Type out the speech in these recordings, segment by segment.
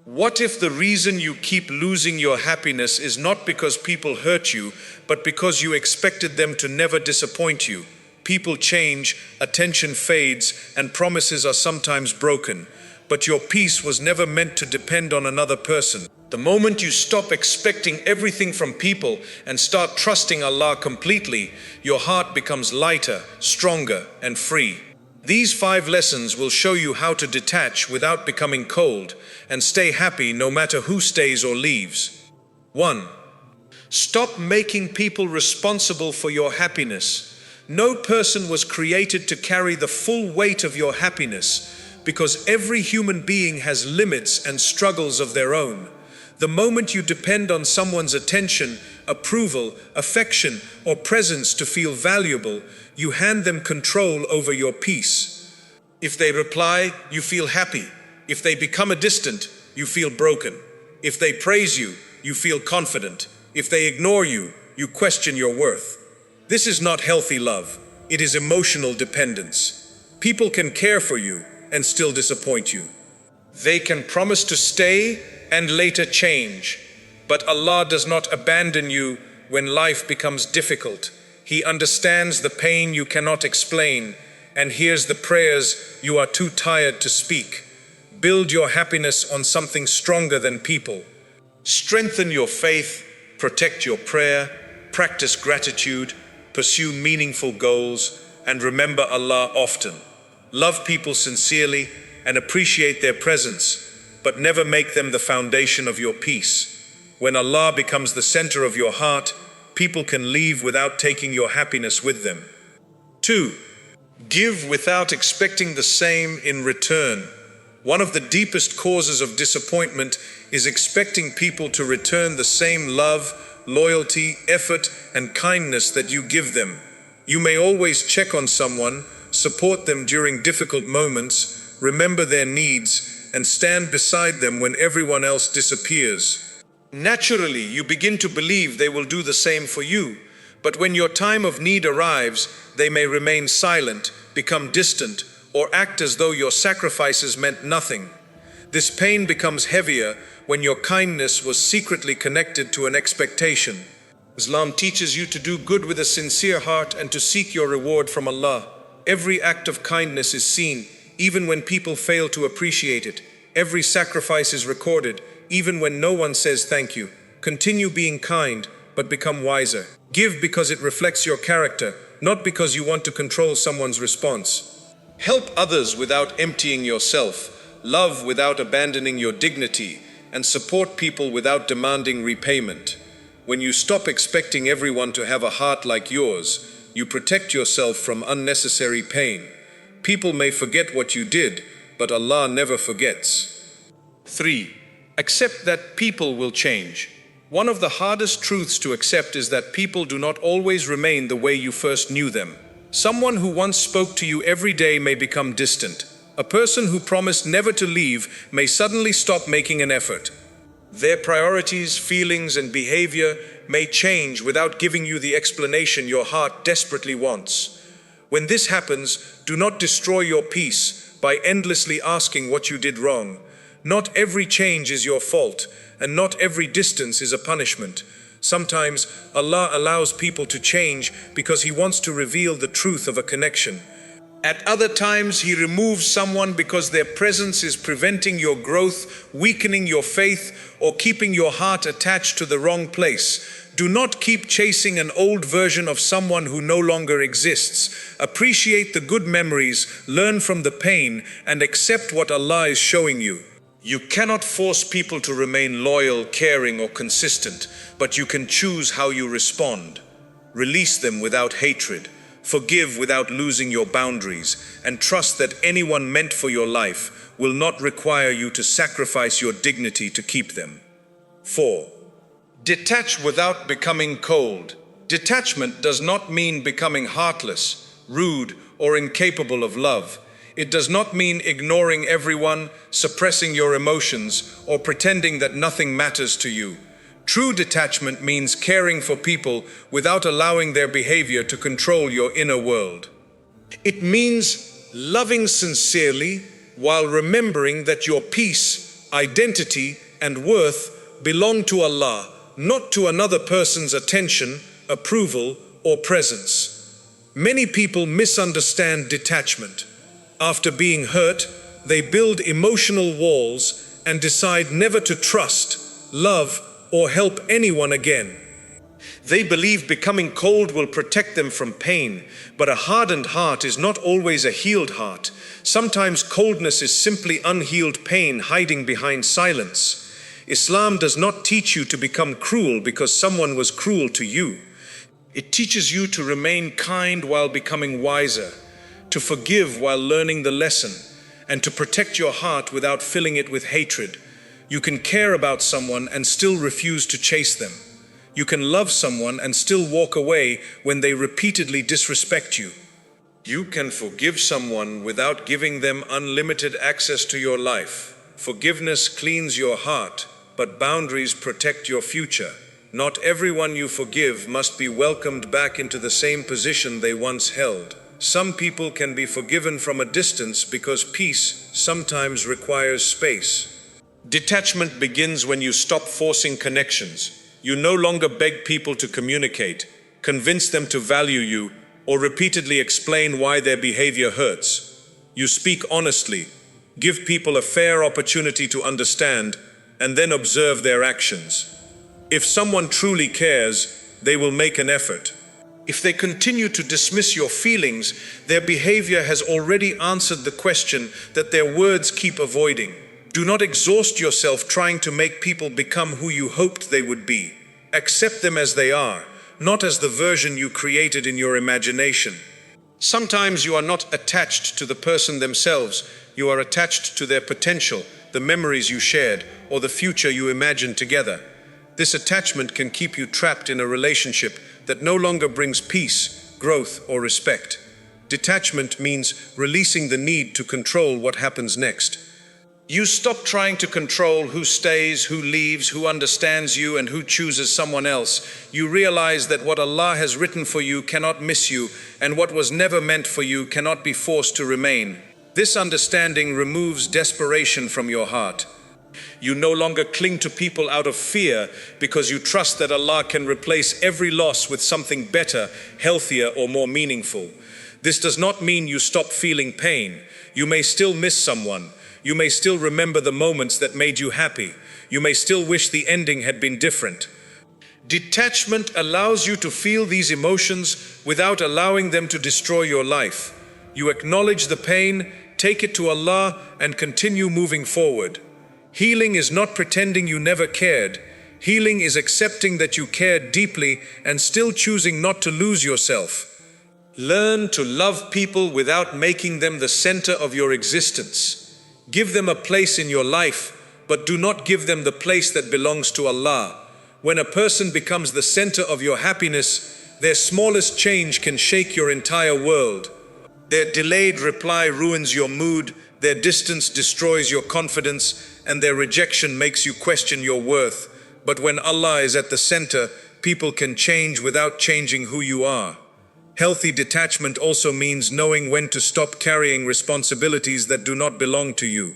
What if the reason you keep losing your happiness is not because people hurt you, but because you expected them to never disappoint you? People change, attention fades, and promises are sometimes broken, but your peace was never meant to depend on another person. The moment you stop expecting everything from people and start trusting Allah completely, your heart becomes lighter, stronger, and free. These 5 lessons will show you how to detach without becoming cold and stay happy no matter who stays or leaves. 1. Stop making people responsible for your happiness. No person was created to carry the full weight of your happiness, because every human being has limits and struggles of their own. The moment you depend on someone's attention, approval, affection, or presence to feel valuable, you hand them control over your peace. If they reply, you feel happy. If they become a distant, you feel broken. If they praise you, you feel confident. If they ignore you, you question your worth. This is not healthy love. It is emotional dependence. People can care for you and still disappoint you. They can promise to stay and later change, but Allah does not abandon you when life becomes difficult. He understands the pain you cannot explain and hears the prayers you are too tired to speak. Build your happiness on something stronger than people. Strengthen your faith, protect your prayer, practice gratitude, pursue meaningful goals, and remember Allah often. Love people sincerely and appreciate their presence, but never make them the foundation of your peace. When Allah becomes the center of your heart, people can leave without taking your happiness with them. 2. Give without expecting the same in return. One of the deepest causes of disappointment is expecting people to return the same love, loyalty, effort, and kindness that you give them. You may always check on someone, support them during difficult moments, remember their needs, and stand beside them when everyone else disappears. Naturally, you begin to believe they will do the same for you, but when your time of need arrives, they may remain silent, become distant, or act as though your sacrifices meant nothing. This pain becomes heavier when your kindness was secretly connected to an expectation. Islam teaches you to do good with a sincere heart and to seek your reward from Allah. Every act of kindness is seen, even when people fail to appreciate it. Every sacrifice is recorded, even when no one says thank you. Continue being kind, but become wiser. Give because it reflects your character, not because you want to control someone's response. Help others without emptying yourself. Love without abandoning your dignity, and support people without demanding repayment. When you stop expecting everyone to have a heart like yours, you protect yourself from unnecessary pain. People may forget what you did, but Allah never forgets. 3. Accept that people will change. One of the hardest truths to accept is that people do not always remain the way you first knew them. Someone who once spoke to you every day may become distant. A person who promised never to leave may suddenly stop making an effort. Their priorities, feelings, and behavior may change without giving you the explanation your heart desperately wants. When this happens, do not destroy your peace by endlessly asking what you did wrong. Not every change is your fault, and not every distance is a punishment. Sometimes Allah allows people to change because He wants to reveal the truth of a connection. At other times, He removes someone because their presence is preventing your growth, weakening your faith, or keeping your heart attached to the wrong place. Do not keep chasing an old version of someone who no longer exists. Appreciate the good memories, learn from the pain, and accept what Allah is showing you. You cannot force people to remain loyal, caring, or consistent, but you can choose how you respond. Release them without hatred. Forgive without losing your boundaries, and trust that anyone meant for your life will not require you to sacrifice your dignity to keep them. 4. Detach without becoming cold. Detachment does not mean becoming heartless, rude, or incapable of love. It does not mean ignoring everyone, suppressing your emotions, or pretending that nothing matters to you. True detachment means caring for people without allowing their behavior to control your inner world. It means loving sincerely while remembering that your peace identity, and worth belong to Allah, not to another person's attention, approval, or presence. Many people misunderstand detachment. After being hurt, they build emotional walls and decide never to trust, love, or help anyone again. They believe becoming cold will protect them from pain, but a hardened heart is not always a healed heart. Sometimes coldness is simply unhealed pain hiding behind silence. Islam does not teach you to become cruel because someone was cruel to you. It teaches you to remain kind while becoming wiser, to forgive while learning the lesson, and to protect your heart without filling it with hatred. You can care about someone and still refuse to chase them. You can love someone and still walk away when they repeatedly disrespect you. You can forgive someone without giving them unlimited access to your life. Forgiveness cleans your heart, but boundaries protect your future. Not everyone you forgive must be welcomed back into the same position they once held. Some people can be forgiven from a distance because peace sometimes requires space. Detachment begins when you stop forcing connections. You no longer beg people to communicate, convince them to value you, or repeatedly explain why their behavior hurts. You speak honestly, give people a fair opportunity to understand, and then observe their actions. If someone truly cares, they will make an effort. If they continue to dismiss your feelings, their behavior has already answered the question that their words keep avoiding. Do not exhaust yourself trying to make people become who you hoped they would be. Accept them as they are, not as the version you created in your imagination. Sometimes you are not attached to the person themselves, you are attached to their potential, the memories you shared, or the future you imagined together. This attachment can keep you trapped in a relationship that no longer brings peace, growth, or respect. Detachment means releasing the need to control what happens next. You stop trying to control who stays, who leaves, who understands you, and who chooses someone else. You realize that what Allah has written for you cannot miss you, and what was never meant for you cannot be forced to remain. This understanding removes desperation from your heart. You no longer cling to people out of fear because you trust that Allah can replace every loss with something better, healthier, or more meaningful. This does not mean you stop feeling pain. You may still miss someone. You may still remember the moments that made you happy. You may still wish the ending had been different. Detachment allows you to feel these emotions without allowing them to destroy your life. You acknowledge the pain, take it to Allah, and continue moving forward. Healing is not pretending you never cared. Healing is accepting that you cared deeply and still choosing not to lose yourself. Learn to love people without making them the center of your existence. Give them a place in your life, but do not give them the place that belongs to Allah. When a person becomes the center of your happiness, their smallest change can shake your entire world. Their delayed reply ruins your mood, their distance destroys your confidence, and their rejection makes you question your worth. But when Allah is at the center, people can change without changing who you are. Healthy detachment also means knowing when to stop carrying responsibilities that do not belong to you.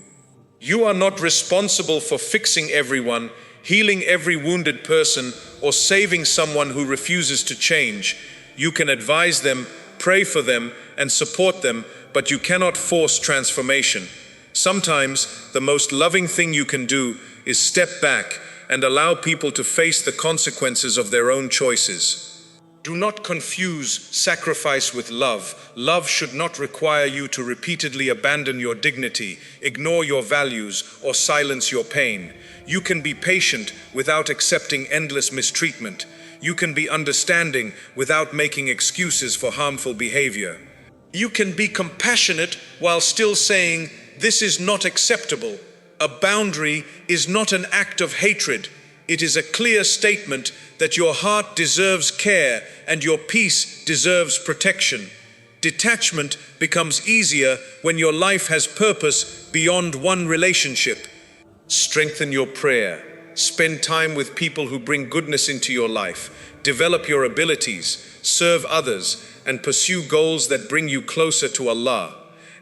You are not responsible for fixing everyone, healing every wounded person, or saving someone who refuses to change. You can advise them, pray for them, and support them, but you cannot force transformation. Sometimes the most loving thing you can do is step back and allow people to face the consequences of their own choices. Do not confuse sacrifice with love. Love should not require you to repeatedly abandon your dignity, ignore your values, or silence your pain. You can be patient without accepting endless mistreatment. You can be understanding without making excuses for harmful behavior. You can be compassionate while still saying, "This is not acceptable." A boundary is not an act of hatred. It is a clear statement that your heart deserves care and your peace deserves protection. Detachment becomes easier when your life has purpose beyond one relationship. Strengthen your prayer. Spend time with people who bring goodness into your life. Develop your abilities, serve others, and pursue goals that bring you closer to Allah.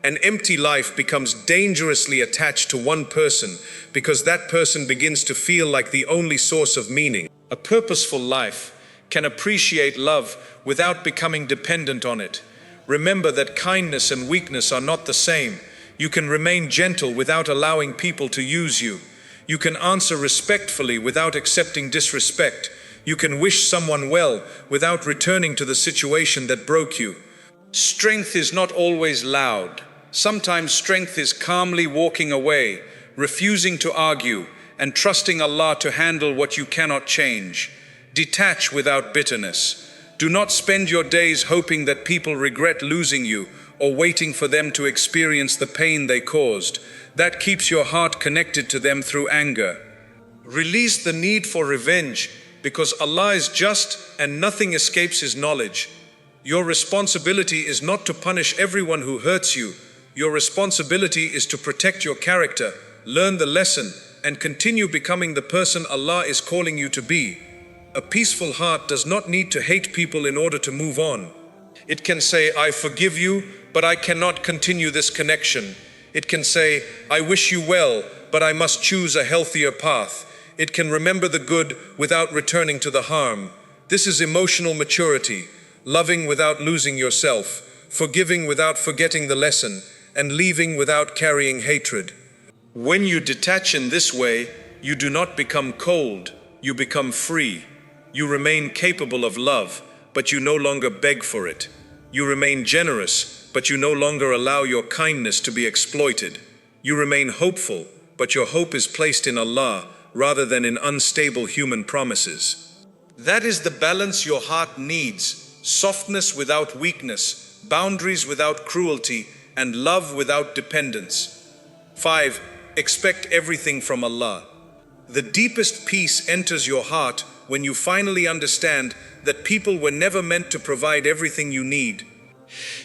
An empty life becomes dangerously attached to one person because that person begins to feel like the only source of meaning. A purposeful life can appreciate love without becoming dependent on it. Remember that kindness and weakness are not the same. You can remain gentle without allowing people to use you. You can answer respectfully without accepting disrespect. You can wish someone well without returning to the situation that broke you. Strength is not always loud. Sometimes strength is calmly walking away, refusing to argue, and trusting Allah to handle what you cannot change. Detach without bitterness. Do not spend your days hoping that people regret losing you or waiting for them to experience the pain they caused. That keeps your heart connected to them through anger. Release the need for revenge because Allah is just and nothing escapes His knowledge. Your responsibility is not to punish everyone who hurts you. Your responsibility is to protect your character, learn the lesson, and continue becoming the person Allah is calling you to be. A peaceful heart does not need to hate people in order to move on. It can say, I forgive you, but I cannot continue this connection. It can say, I wish you well, but I must choose a healthier path. It can remember the good without returning to the harm. This is emotional maturity, loving without losing yourself, forgiving without forgetting the lesson, and leaving without carrying hatred. When you detach in this way, you do not become cold, you become free. You remain capable of love, but you no longer beg for it. You remain generous, but you no longer allow your kindness to be exploited. You remain hopeful, but your hope is placed in Allah rather than in unstable human promises. That is the balance your heart needs: softness without weakness, boundaries without cruelty, and love without dependence. 5. Expect everything from Allah. The deepest peace enters your heart when you finally understand that people were never meant to provide everything you need.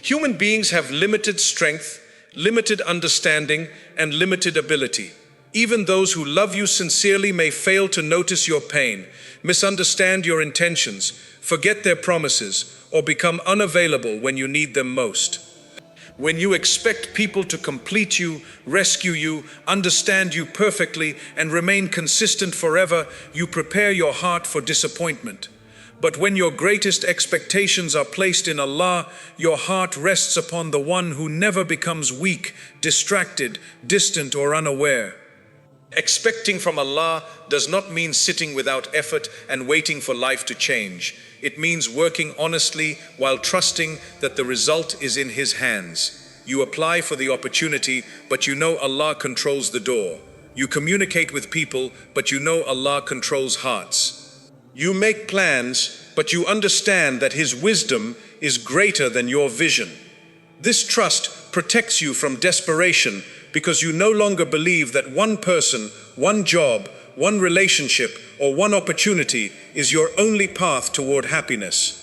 Human beings have limited strength, limited understanding, and limited ability. Even those who love you sincerely may fail to notice your pain, misunderstand your intentions, forget their promises, or become unavailable when you need them most. When you expect people to complete you, rescue you, understand you perfectly, and remain consistent forever, you prepare your heart for disappointment. But when your greatest expectations are placed in Allah, your heart rests upon the one who never becomes weak, distracted, distant, or unaware. Expecting from Allah does not mean sitting without effort and waiting for life to change. It means working honestly while trusting that the result is in His hands. You apply for the opportunity, but you know Allah controls the door. You communicate with people, but you know Allah controls hearts. You make plans, but you understand that His wisdom is greater than your vision. This trust protects you from desperation because you no longer believe that one person, one job, one relationship, or one opportunity is your only path toward happiness.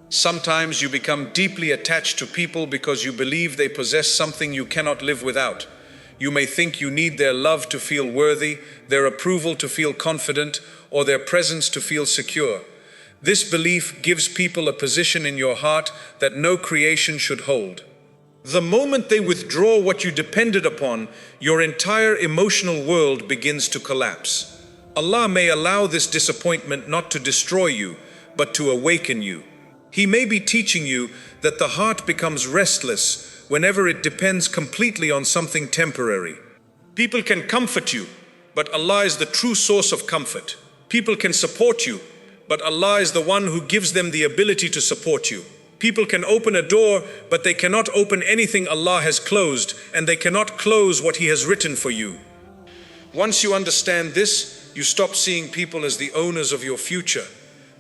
Sometimes you become deeply attached to people because you believe they possess something you cannot live without. You may think you need their love to feel worthy, their approval to feel confident, or their presence to feel secure. This belief gives people a position in your heart that no creation should hold. The moment they withdraw what you depended upon, your entire emotional world begins to collapse. Allah may allow this disappointment not to destroy you, but to awaken you. He may be teaching you that the heart becomes restless whenever it depends completely on something temporary. People can comfort you, but Allah is the true source of comfort. People can support you, but Allah is the one who gives them the ability to support you. People can open a door, but they cannot open anything Allah has closed, and they cannot close what He has written for you. Once you understand this, you stop seeing people as the owners of your future.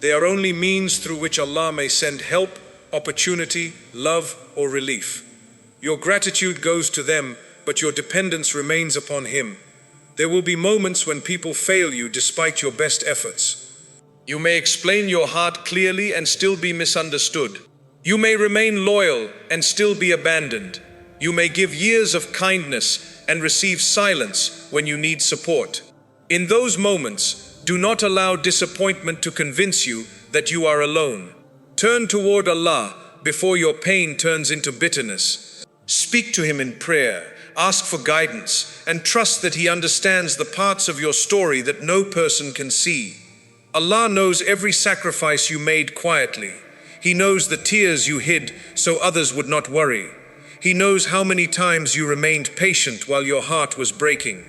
They are only means through which Allah may send help, opportunity, love, or relief. Your gratitude goes to them, but your dependence remains upon Him. There will be moments when people fail you despite your best efforts. You may explain your heart clearly and still be misunderstood. You may remain loyal and still be abandoned. You may give years of kindness and receive silence when you need support. In those moments, do not allow disappointment to convince you that you are alone. Turn toward Allah before your pain turns into bitterness. Speak to Him in prayer, ask for guidance, and trust that He understands the parts of your story that no person can see. Allah knows every sacrifice you made quietly. He knows the tears you hid so others would not worry. He knows how many times you remained patient while your heart was breaking.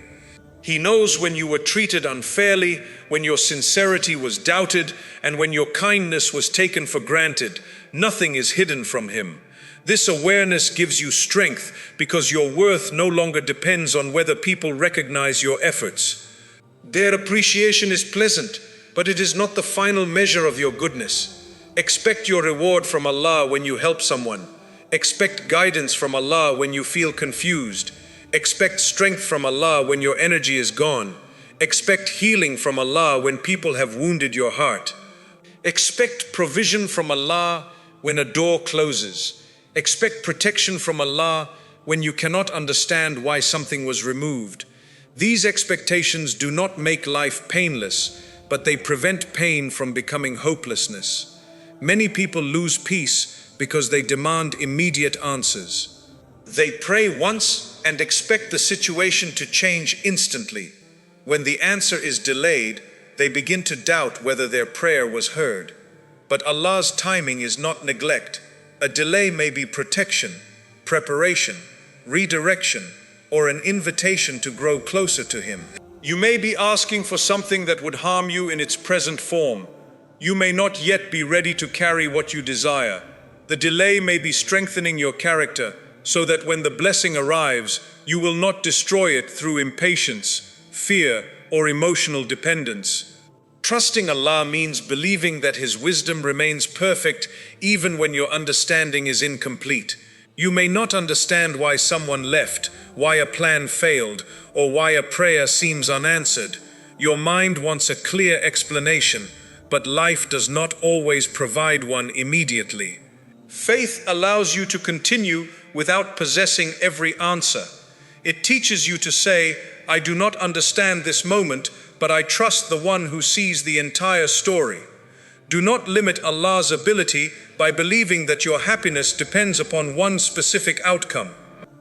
He knows when you were treated unfairly, when your sincerity was doubted, and when your kindness was taken for granted. Nothing is hidden from Him. This awareness gives you strength because your worth no longer depends on whether people recognize your efforts. Their appreciation is pleasant, but it is not the final measure of your goodness. Expect your reward from Allah when you help someone. Expect guidance from Allah when you feel confused. Expect strength from Allah when your energy is gone. Expect healing from Allah when people have wounded your heart. Expect provision from Allah when a door closes. Expect protection from Allah when you cannot understand why something was removed. These expectations do not make life painless, but they prevent pain from becoming hopelessness. Many people lose peace because they demand immediate answers. They pray once and expect the situation to change instantly. When the answer is delayed, they begin to doubt whether their prayer was heard. But Allah's timing is not neglect. A delay may be protection, preparation, redirection, or an invitation to grow closer to Him. You may be asking for something that would harm you in its present form. You may not yet be ready to carry what you desire. The delay may be strengthening your character, so that when the blessing arrives, you will not destroy it through impatience, fear, or emotional dependence. Trusting Allah means believing that His wisdom remains perfect even when your understanding is incomplete. You may not understand why someone left, why a plan failed, or why a prayer seems unanswered. Your mind wants a clear explanation, but life does not always provide one immediately. Faith allows you to continue without possessing every answer. It teaches you to say, I do not understand this moment, but I trust the one who sees the entire story. Do not limit Allah's ability by believing that your happiness depends upon one specific outcome.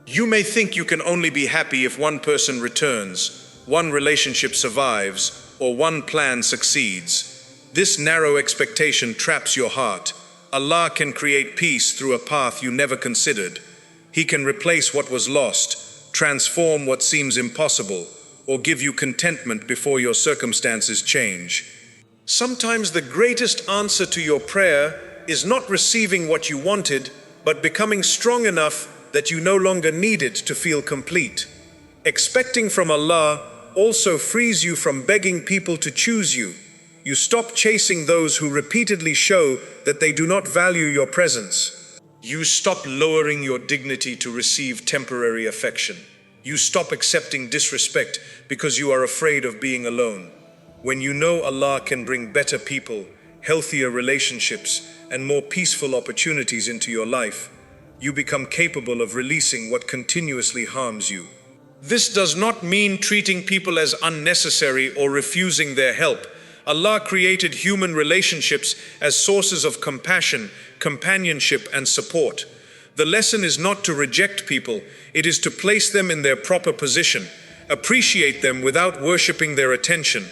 You may think you can only be happy if one person returns, one relationship survives, or one plan succeeds. This narrow expectation traps your heart. Allah can create peace through a path you never considered. He can replace what was lost, transform what seems impossible, or give you contentment before your circumstances change. Sometimes the greatest answer to your prayer is not receiving what you wanted, but becoming strong enough that you no longer need it to feel complete. Expecting from Allah also frees you from begging people to choose you. You stop chasing those who repeatedly show that they do not value your presence. You stop lowering your dignity to receive temporary affection. You stop accepting disrespect because you are afraid of being alone. When you know Allah can bring better people, healthier relationships, and more peaceful opportunities into your life, you become capable of releasing what continuously harms you. This does not mean treating people as unnecessary or refusing their help. Allah created human relationships as sources of compassion, companionship, and support. The lesson is not to reject people, it is to place them in their proper position, appreciate them without worshipping their attention,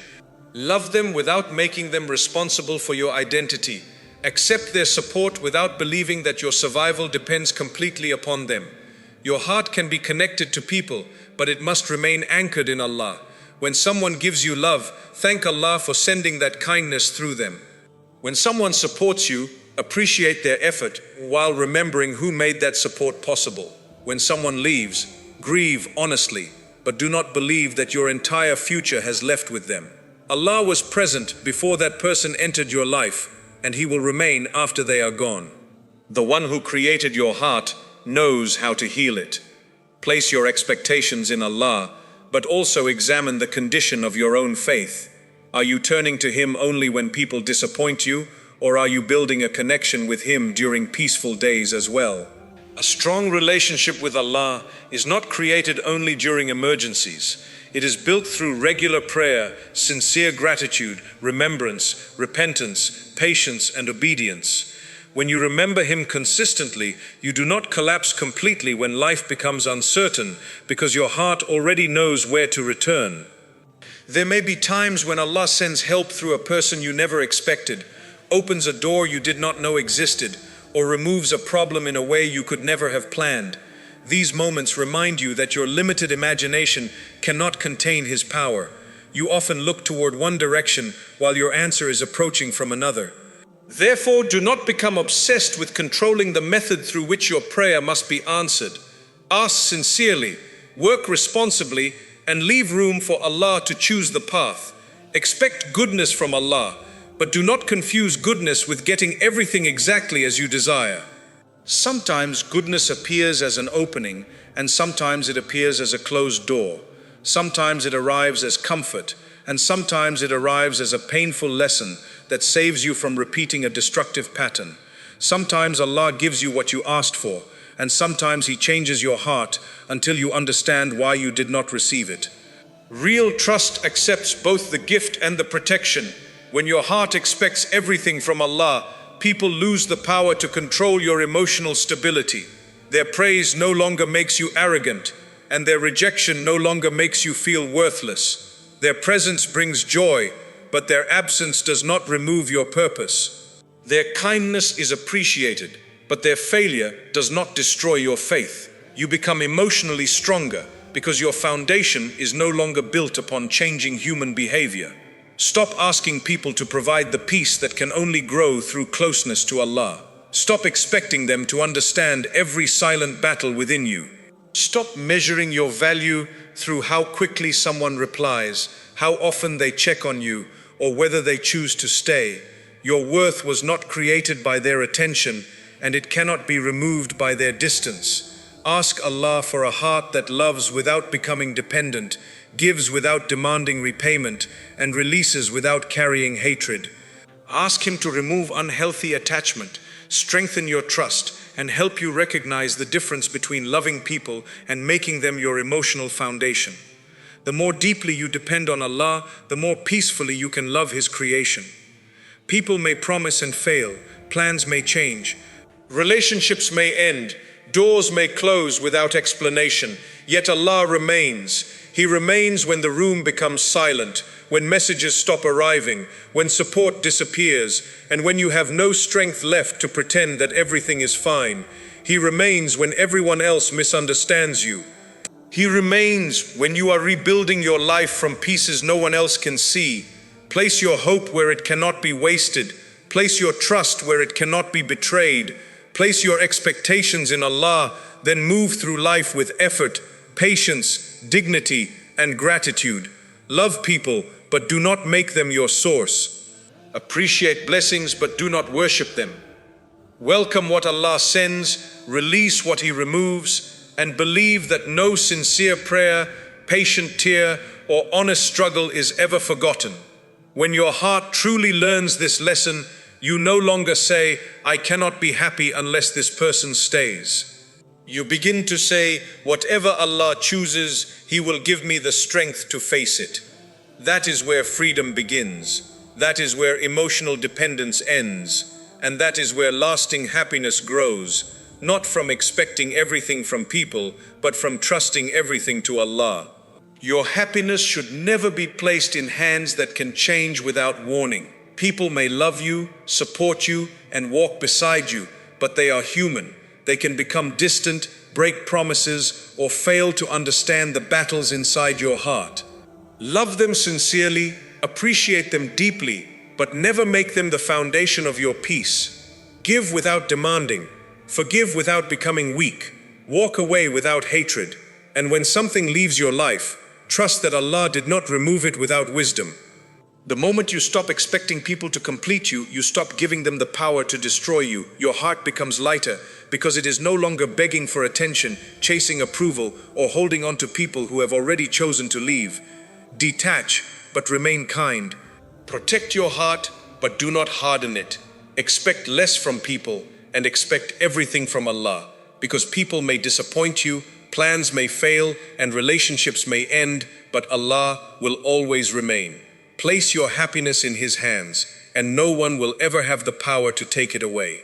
love them without making them responsible for your identity, accept their support without believing that your survival depends completely upon them. Your heart can be connected to people, but it must remain anchored in Allah. When someone gives you love, thank Allah for sending that kindness through them. When someone supports you, appreciate their effort while remembering who made that support possible. When someone leaves, grieve honestly, but do not believe that your entire future has left with them. Allah was present before that person entered your life, and He will remain after they are gone. The one who created your heart knows how to heal it. Place your expectations in Allah, but also examine the condition of your own faith. Are you turning to Him only when people disappoint you, or are you building a connection with Him during peaceful days as well? A strong relationship with Allah is not created only during emergencies. It is built through regular prayer, sincere gratitude, remembrance, repentance, patience, and obedience. When you remember Him consistently, you do not collapse completely when life becomes uncertain, because your heart already knows where to return. There may be times when Allah sends help through a person you never expected, opens a door you did not know existed, or removes a problem in a way you could never have planned. These moments remind you that your limited imagination cannot contain His power. You often look toward one direction while your answer is approaching from another. Therefore, do not become obsessed with controlling the method through which your prayer must be answered. Ask sincerely, work responsibly, and leave room for Allah to choose the path. Expect goodness from Allah, but do not confuse goodness with getting everything exactly as you desire. Sometimes goodness appears as an opening, and sometimes it appears as a closed door. Sometimes it arrives as comfort, and sometimes it arrives as a painful lesson that saves you from repeating a destructive pattern. Sometimes Allah gives you what you asked for, and sometimes He changes your heart until you understand why you did not receive it. Real trust accepts both the gift and the protection. When your heart expects everything from Allah, people lose the power to control your emotional stability. Their praise no longer makes you arrogant, and their rejection no longer makes you feel worthless. Their presence brings joy, but their absence does not remove your purpose. Their kindness is appreciated, but their failure does not destroy your faith. You become emotionally stronger because your foundation is no longer built upon changing human behavior. Stop asking people to provide the peace that can only grow through closeness to Allah. Stop expecting them to understand every silent battle within you. Stop measuring your value through how quickly someone replies, how often they check on you, or whether they choose to stay. Your worth was not created by their attention, and it cannot be removed by their distance. Ask Allah for a heart that loves without becoming dependent, gives without demanding repayment, and releases without carrying hatred. Ask Him to remove unhealthy attachment, strengthen your trust, and help you recognize the difference between loving people and making them your emotional foundation. The more deeply you depend on Allah, the more peacefully you can love His creation. People may promise and fail, plans may change, relationships may end, doors may close without explanation, yet Allah remains. He remains when the room becomes silent, when messages stop arriving, when support disappears, and when you have no strength left to pretend that everything is fine. He remains when everyone else misunderstands you. He remains when you are rebuilding your life from pieces no one else can see. Place your hope where it cannot be wasted. Place your trust where it cannot be betrayed. Place your expectations in Allah, then move through life with effort, patience, dignity, and gratitude. Love people, but do not make them your source. Appreciate blessings, but do not worship them. Welcome what Allah sends, release what He removes, and believe that no sincere prayer, patient tear, or honest struggle is ever forgotten. When your heart truly learns this lesson, you no longer say, "I cannot be happy unless this person stays." You begin to say, "Whatever Allah chooses, He will give me the strength to face it." That is where freedom begins. That is where emotional dependence ends. And that is where lasting happiness grows, not from expecting everything from people, but from trusting everything to Allah. Your happiness should never be placed in hands that can change without warning. People may love you, support you, and walk beside you, but they are human. They can become distant, break promises, or fail to understand the battles inside your heart. Love them sincerely, appreciate them deeply, but never make them the foundation of your peace. Give without demanding, forgive without becoming weak, walk away without hatred, and when something leaves your life, trust that Allah did not remove it without wisdom. The moment you stop expecting people to complete you, you stop giving them the power to destroy you. Your heart becomes lighter because it is no longer begging for attention, chasing approval, or holding on to people who have already chosen to leave. Detach, but remain kind. Protect your heart, but do not harden it. Expect less from people and expect everything from Allah, because people may disappoint you, plans may fail, and relationships may end, but Allah will always remain. Place your happiness in His hands, and no one will ever have the power to take it away.